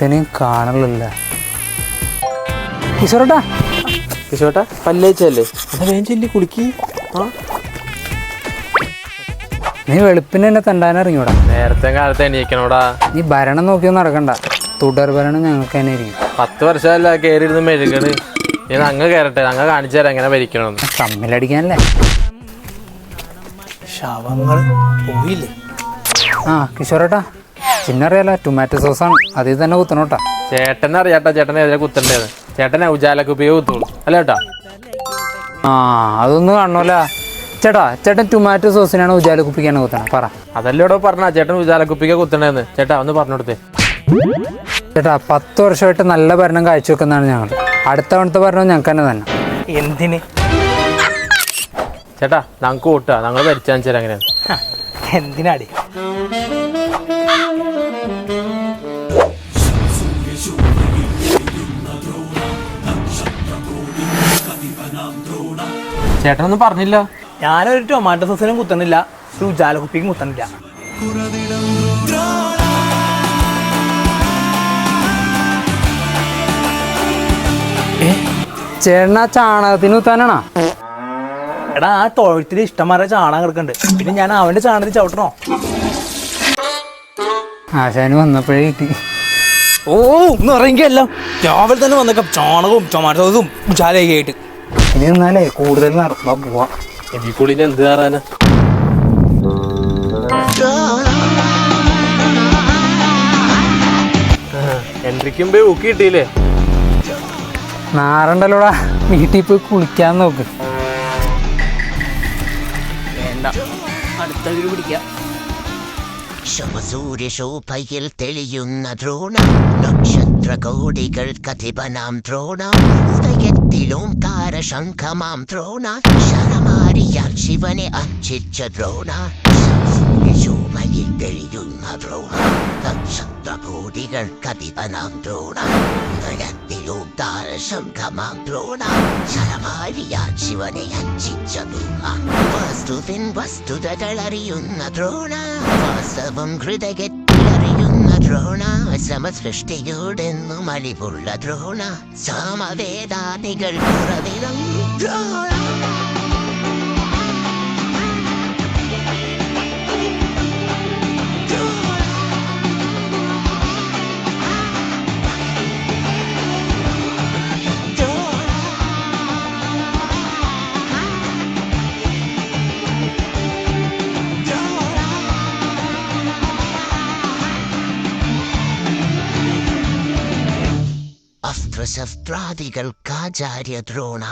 ഒരുത്തനെയും കാണലില്ല. കിശോറേട്ടാ, കിശോട്ടാ പല്ലേച്ചല്ലേ? അതാ വേഗം ചെല്ലി കുളിക്ക്. നീ വെളുപ്പിന് തന്നെ തണ്ടാനിറങ്ങിയോടാ. നേരത്തെ കാലത്ത് എണീക്കണോടാ. നീ ഭരണം നോക്കിയൊന്നും നടക്കണ്ട. തുടർ ഭരണം ഞങ്ങൾക്ക് തന്നെ ഇരിക്കും. 10 വർഷമല്ല കയറിയിരുന്ന് മെഴുകണ്. നീ അങ്ങ് കയറട്ടെ, അങ്ങ് കാണിച്ചു തരാം എങ്ങനെ ഭരിക്കണമെന്ന്. തമ്മിലടിക്കാനല്ലേ? ശവങ്ങൾ പോയില്ലേ? ആ കിഷോറേട്ടാ, ചിന്നറിയാലോ ടൊമാറ്റോ സോസാണ്, അതിൽ തന്നെ കുത്തണോട്ടാ. ചേട്ടനെ അറിയാട്ടാ, ചേട്ടനെ എതിരെ കുത്തണ്ടേന്ന്. ചേട്ടനെ ഉജാലക്കുപ്പിയെ കുത്തുള്ളൂ അല്ല ചേട്ടാ? ആ അതൊന്നും കാണണമല്ല ചേട്ടാ. ചേട്ടൻ ടൊമാറ്റോ സോസിനാണ് ഉജാലക്കുപ്പിക്കാണ് കുത്തണം? പറ. അതല്ലേ ഇവിടെ പറഞ്ഞ ചേട്ടൻ ഉജാലക്കുപ്പിക്ക് കുത്തണേന്ന്. ചേട്ടാ ഒന്ന് പറഞ്ഞു കൊടുത്തേ. ചേട്ടാ 10 വർഷമായിട്ട് നല്ല ഭരണം കാഴ്ചവെക്കുന്നതാണ് ഞങ്ങൾ. അടുത്ത തവണത്തെ ഭരണം ഞങ്ങൾക്ക് തന്നെ. എന്തിന്? ചേട്ടാ ഞങ്ങൾക്ക് കൂട്ടാ, ഞങ്ങൾ ഭരിച്ചാൽ ചേരാ എങ്ങനെയാണ്? എന്തിനാടി? ചേട്ടനൊന്നും പറഞ്ഞില്ല. ഞാനൊരു ടൊമാറ്റോ സോസിനും കുത്തണില്ല, ഒരു ഉജാലക്കുപ്പിക്കും കുത്തണില്ല. ചേട്ടനാ ചാണകത്തിന് കുത്താനാണോ? എടാ ആ തൊഴുത്തിൽ ഇഷ്ടംമാരെ ചാണകം കിടക്കുന്നുണ്ട്, പിന്നെ ഞാൻ അവന്റെ ചാണകത്തിൽ ചവിട്ടണോ? ആശാന് വന്നപ്പോഴേ കിട്ടി. ഓ ഒന്ന് ഇറങ്ങിയല്ലോ, രാവിലെ തന്നെ വന്നേക്കാം ചാണകവും ടൊമാറ്റോ സോസും ഉജാലയൊക്കെ ആയിട്ട്. ഇനി എന്നാലേ കൂടുതൽ നടത്താൻ പോവാ. എബിക്കുളിന് എന്ത് കയറാനാ? എൻട്രിക്കും പോയി ഊക്കി കിട്ടിയില്ലേ? നാറുണ്ടല്ലോടാ, വീട്ടിൽ പോയി കുളിക്കാൻ നോക്ക്. വേണ്ട, അടുത്ത പിടിക്കാം. ശോഭയിൽ തെളിയുന്ന ദ്രോണ നക്ഷത്രകോടികൾ കതിപനാം ദ്രോണ ഉദയത്തിലോംകാര ശംഖമാം ദ്രോണ ശരമാരിയാൽ ശിവനെ അർച്ചിച്ച ദ്രോണ ശോഭയിൽ തെളിയുന്ന ദ്രോണ നക്ഷത്രകോടികൾ കതിപനാം ദ്രോണ ഉദയത്തിലോംകാര ശംഖമാം ദ്രോണ ശരമാരിയാൽ ശിവനെ അർച്ചിച്ച ദ്രോണ വസ്തുവിൻ വസ്തുതകളറിയുന്ന ദ്രോണ വാസ്തവം ഹൃദയത്തിലറിയുന്ന ദ്രോണ സമസൃഷ്ടിയോടെന്നും അലിവുള്ള ദ്രോണ സാമവേദാനികൾ പുറവിലും ദ്രോണ. അസ്ത്രശസ്ത്രാദികൾക്കാചാര്യ ദ്രോണ